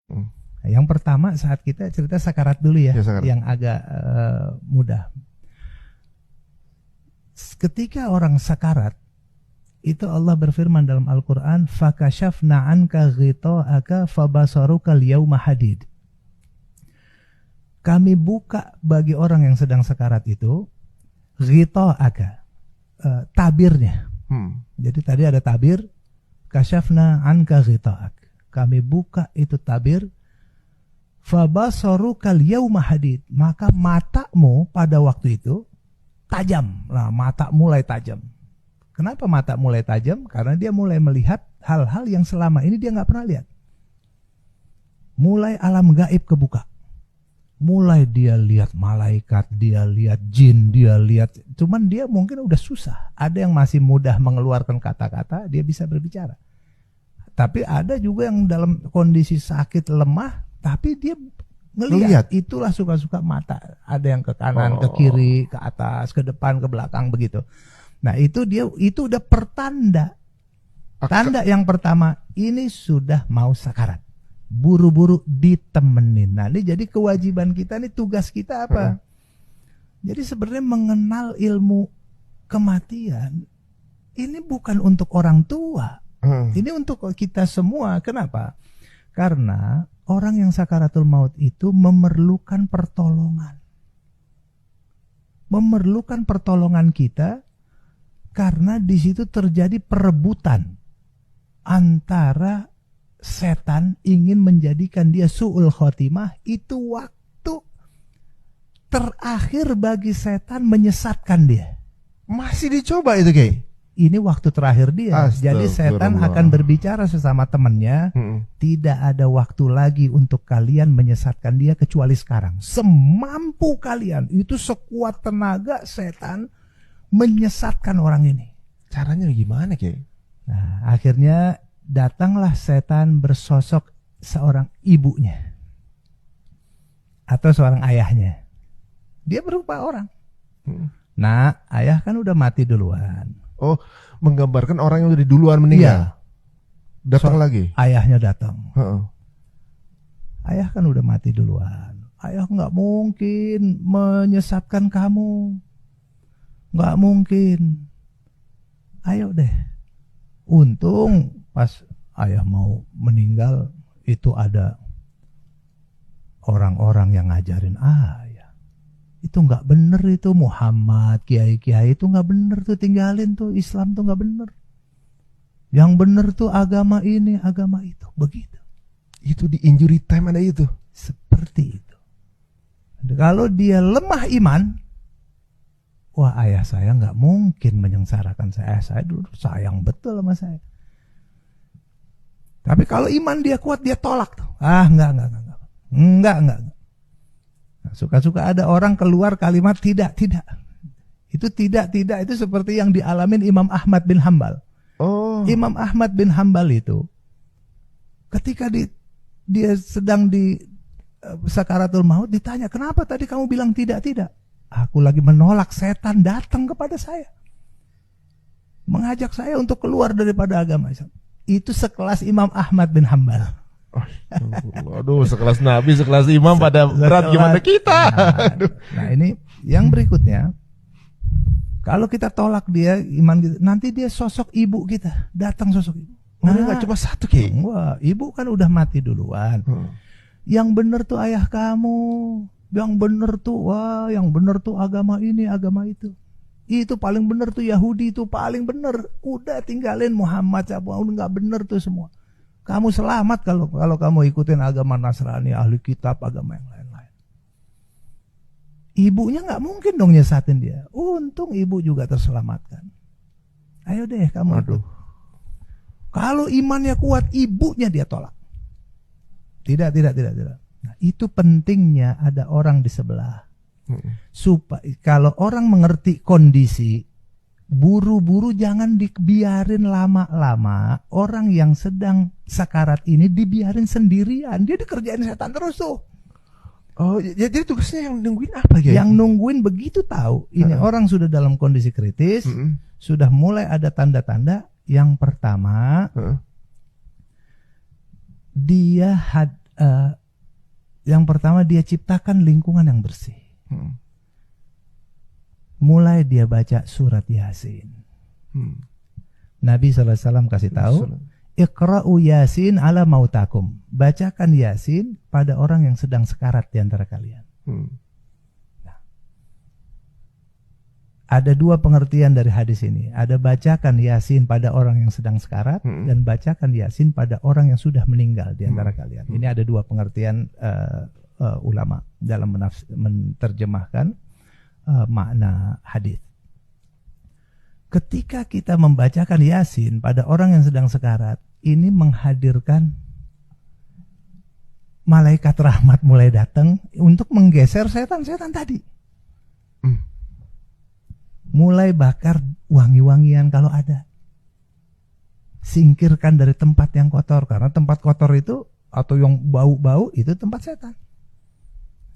Nah, yang pertama saat kita cerita sakarat dulu ya, yang agak mudah. Ketika orang sakarat, itu Allah berfirman dalam Al-Quran, fakashafna anka ghita'aka fabasaruka al-yawma hadid. Kami buka bagi orang yang sedang sakarat itu ghita'aka, tabirnya. Jadi tadi ada tabir, kashafna anka ghita'ak. Kami buka itu tabir, fabasaruka al-yawma hadid. Maka matamu pada waktu itu tajam. Nah, mata mulai tajam. Kenapa mata mulai tajam? Karena dia mulai melihat hal-hal yang selama ini dia nggak pernah lihat. Mulai alam gaib kebuka. Mulai dia lihat malaikat, dia lihat jin, dia lihat. Cuman dia mungkin udah susah. Ada yang masih mudah mengeluarkan kata-kata, dia bisa berbicara. Tapi ada juga yang dalam kondisi sakit, lemah, tapi dia ngelihat. Itulah suka-suka mata. Ada yang ke kanan, ke kiri, ke atas, ke depan, ke belakang, begitu. Nah itu udah pertanda. Tanda yang pertama, ini sudah mau sakarat. Buru-buru ditemenin. Nah ini jadi kewajiban kita nih, tugas kita apa? Jadi sebenarnya mengenal ilmu kematian ini bukan untuk orang tua. Ini untuk kita semua. Kenapa? Karena orang yang sakaratul maut itu memerlukan pertolongan. Memerlukan pertolongan kita. Karena di situ terjadi perebutan antara setan ingin menjadikan dia su'ul khotimah. Itu waktu terakhir bagi setan menyesatkan dia. Masih dicoba itu, Kiai? Ini waktu terakhir dia. Jadi setan akan berbicara sesama temannya, tidak ada waktu lagi untuk kalian menyesatkan dia kecuali sekarang. Semampu kalian. Itu sekuat tenaga setan menyesatkan orang ini. Caranya gimana, Kiai? Nah, akhirnya datanglah setan bersosok seorang ibunya atau seorang ayahnya. Dia berupa orang. Nah, ayah kan udah mati duluan. Oh, menggambarkan orang yang udah duluan meninggal. Datang lagi. Ayahnya datang. Ayah kan udah mati duluan. Ayah nggak mungkin menyesatkan kamu. Nggak mungkin. Ayo deh. Untung pas ayah mau meninggal itu ada orang-orang yang ngajarin ayah. Itu nggak bener itu, Muhammad, kiai-kiai itu nggak bener tuh, tinggalin tuh, Islam tuh nggak bener. Yang bener tuh agama ini, agama itu, begitu. Itu di injury time ada itu. Seperti itu. Kalau dia lemah iman, wah ayah saya nggak mungkin menyengsarakan saya. Saya dulu sayang betul sama saya. Tapi kalau iman dia kuat, dia tolak tuh. Enggak. Nah, suka-suka ada orang keluar kalimat tidak. Itu tidak itu seperti yang dialamin Imam Ahmad bin Hambal. Imam Ahmad bin Hambal itu ketika dia sedang di sakaratul maut ditanya, kenapa tadi kamu bilang tidak? Aku lagi menolak, setan datang kepada saya, mengajak saya untuk keluar daripada agama Islam. Itu sekelas Imam Ahmad bin Hambal. Aduh, sekelas Nabi, sekelas Imam pada berat gimana kita? Nah ini yang berikutnya. Kalau kita tolak dia, iman kita, nanti dia sosok ibu kita, datang sosok ibu. Nah, nggak cuma satu, Ki. Wah, ibu kan udah mati duluan. Yang bener tuh ayah kamu, yang bener tuh, wah, yang bener tuh agama ini, agama itu. Itu paling bener tuh Yahudi, itu paling bener. Udah tinggalin Muhammad, udah nggak bener tuh semua. Kamu selamat kalau kamu ikutin agama Nasrani, ahli kitab, agama yang lain-lain. Ibunya nggak mungkin dong nyesatin dia. Untung ibu juga terselamatkan. Ayo deh kamu. Aduh. Kalau imannya kuat, ibunya dia tolak. Tidak. Nah, itu pentingnya ada orang di sebelah. Supaya kalau orang mengerti kondisi, buru-buru jangan dibiarin lama-lama. Orang yang sedang sakarat ini dibiarin sendirian, dia dikerjain setan terus tuh. Oh, jadi tugasnya yang nungguin apa ya? Yang nungguin begitu tahu ini orang sudah dalam kondisi kritis, sudah mulai ada tanda-tanda. Yang pertama, dia Yang pertama dia ciptakan lingkungan yang bersih. Mulai dia baca surat Yasin. Nabi SAW kasih tahu, Iqra'u Yasin ala mautakum. Bacakan Yasin pada orang yang sedang sekarat di antara kalian. Nah, ada dua pengertian dari hadis ini. Ada bacakan Yasin pada orang yang sedang sekarat dan bacakan Yasin pada orang yang sudah meninggal di antara kalian. Ini ada dua pengertian ulama dalam menerjemahkan makna hadis. Ketika kita membacakan Yasin pada orang yang sedang sekarat, ini menghadirkan malaikat rahmat mulai datang untuk menggeser setan-setan tadi. Mulai bakar wangi-wangian kalau ada. Singkirkan dari tempat yang kotor, karena tempat kotor itu atau yang bau-bau itu tempat setan.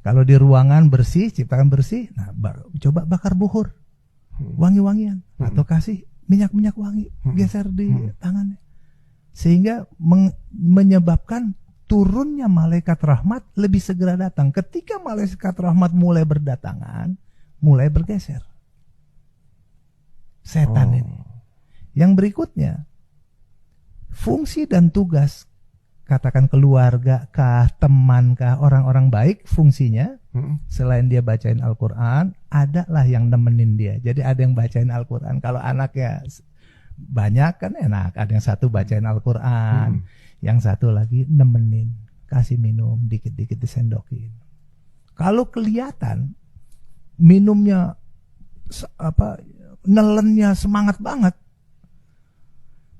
Kalau di ruangan bersih, ciptakan bersih, nah coba bakar buhur. Wangi-wangian atau kasih minyak-minyak wangi, geser di tangannya, sehingga menyebabkan turunnya malaikat rahmat lebih segera datang. Ketika malaikat rahmat mulai berdatangan, mulai bergeser setan ini. Yang berikutnya, fungsi dan tugas, katakan keluarga kah, teman kah, orang-orang baik, fungsinya selain dia bacain Al-Quran, adalah yang nemenin dia. Jadi ada yang bacain Al-Quran. Kalau anaknya banyak kan enak, ada yang satu bacain Al-Quran, yang satu lagi nemenin, kasih minum, dikit-dikit disendokin. Kalau kelihatan minumnya nelennya semangat banget,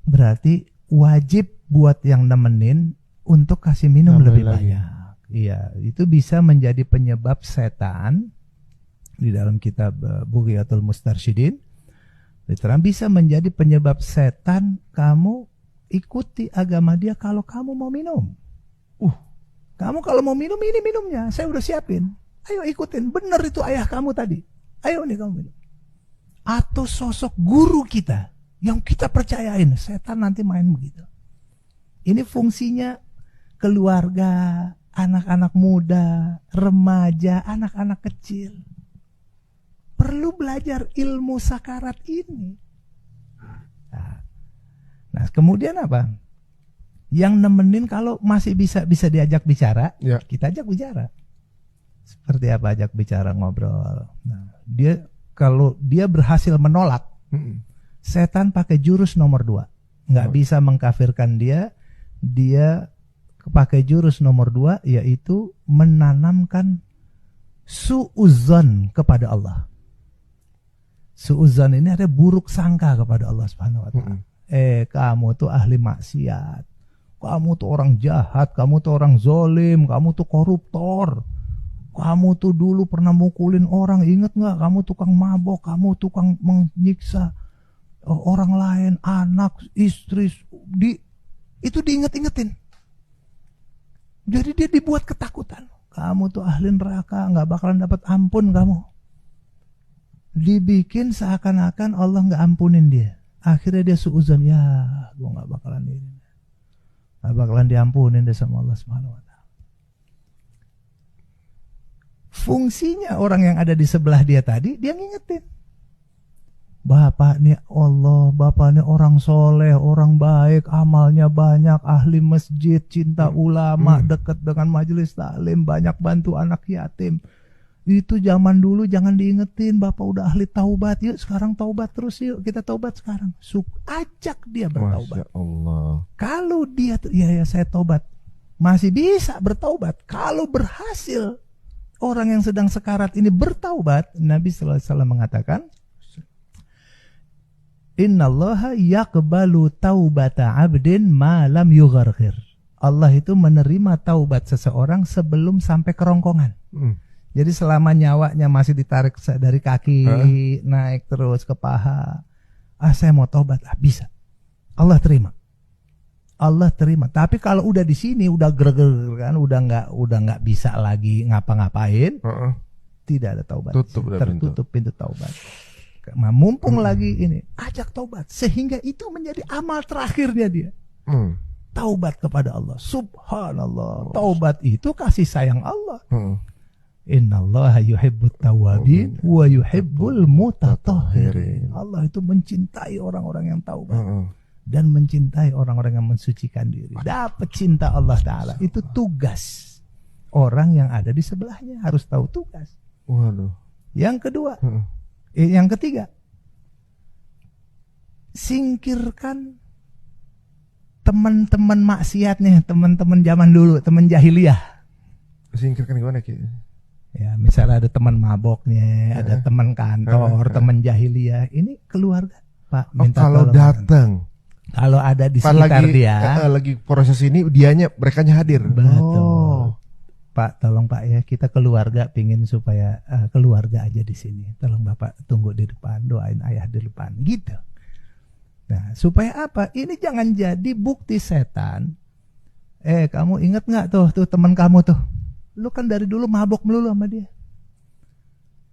berarti wajib buat yang nemenin untuk kasih minum lebih banyak. Iya, itu bisa menjadi penyebab setan. Di dalam kitab Bughiyatul Mustarsyidin diterang bisa menjadi penyebab setan kamu ikuti agama dia kalau kamu mau minum. Kamu kalau mau minum, ini minumnya, saya udah siapin. Ayo ikutin, bener itu ayah kamu tadi. Ayo nih kamu minum. Atau sosok guru kita yang kita percayain, setan nanti main begitu. Ini fungsinya keluarga, anak-anak muda, remaja, anak-anak kecil. Perlu belajar ilmu sakarat ini. Nah, kemudian apa? Yang nemenin kalau masih bisa diajak bicara, kita ajak bicara. Seperti apa ajak bicara, ngobrol. Nah, kalau dia berhasil menolak, setan pakai jurus nomor 2. Nggak bisa mengkafirkan dia pakai jurus nomor 2, yaitu menanamkan su'udzon kepada Allah. Su'udzon ini ada buruk sangka kepada Allah Subhanahu wa ta'ala. Kamu tuh ahli maksiat, kamu tuh orang jahat, kamu tuh orang zolim, kamu tuh koruptor, kamu tuh dulu pernah mukulin orang, inget nggak? Kamu tukang mabok, kamu tukang menyiksa orang lain, anak, istri, itu diinget-ingetin. Jadi dia dibuat ketakutan. Kamu tuh ahli neraka, nggak bakalan dapat ampun kamu. Dibikin seakan-akan Allah nggak ampunin dia. Akhirnya dia suuzon, ya gue nggak bakalan ini, nggak bakalan diampunin deh sama Allah Subhanahu wa ta'ala. Fungsinya orang yang ada di sebelah dia tadi, dia ngingetin, Bapak nih Allah, Bapak nih orang soleh, orang baik, amalnya banyak, ahli masjid, cinta ulama, dekat dengan majelis taklim, banyak bantu anak yatim. Itu zaman dulu jangan diingetin, Bapak udah ahli taubat, yuk sekarang taubat terus, yuk kita taubat sekarang. Ajak dia bertaubat. Masya Allah. Kalau dia, ya saya taubat, masih bisa bertaubat. Kalau berhasil orang yang sedang sekarat ini bertaubat, Nabi SAW mengatakan, Innallaha yaqbalu taubata abdin ma lam yugharghir. Allah itu menerima taubat seseorang sebelum sampai kerongkongan. Jadi selama nyawanya masih ditarik dari kaki, naik terus ke paha, saya mau taubat, bisa. Allah terima. Allah terima. Tapi kalau udah di sini, udah greger kan, udah nggak bisa lagi ngapa-ngapain, tidak ada taubat. Tertutup pintu taubat. Nah, mumpung lagi ini, ajak taubat, sehingga itu menjadi amal terakhirnya dia. taubat kepada Allah. Subhanallah. Taubat itu kasih sayang Allah. Heeh. Innallaha yuhibbut tawabin wa yuhibbul mutatahhirin. Allah itu mencintai orang-orang yang taubat Heeh. dan mencintai orang-orang yang mensucikan diri. Dapat cinta Allah Ta'ala. Itu tugas orang yang ada di sebelahnya. Harus tahu tugas. Waduh. Yang kedua, Heeh. yang ketiga, singkirkan teman-teman maksiatnya, teman-teman zaman dulu, teman jahiliyah. Singkirkan gimana Ki? Ya, misalnya ada teman maboknya, ada teman kantor, teman jahiliyah. Ini keluarga, Pak. Minta Kalau tolong. datang, Kalau ada di pas sekitar lagi dia, lagi proses ini, merekanya hadir. betul. Oh. Pak, tolong Pak ya, kita keluarga pingin supaya keluarga aja di sini. Tolong Bapak tunggu di depan, doain ayah di depan, gitu. Nah, supaya apa? Ini jangan jadi bukti setan. Kamu ingat nggak tuh teman kamu tuh? Lu kan dari dulu mabok melulu sama dia.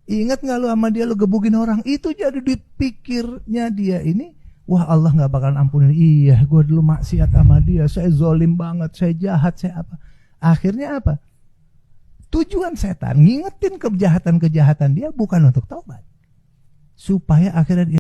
Ingat nggak lu sama dia lu gebugin orang? Itu jadi dipikirnya dia ini, wah Allah nggak bakalan ampunin. Iya, gue dulu maksiat sama dia, saya zolim banget, saya jahat, saya apa. Akhirnya apa? Tujuan setan ngingetin kejahatan-kejahatan dia bukan untuk taubat. Supaya akhirnya dia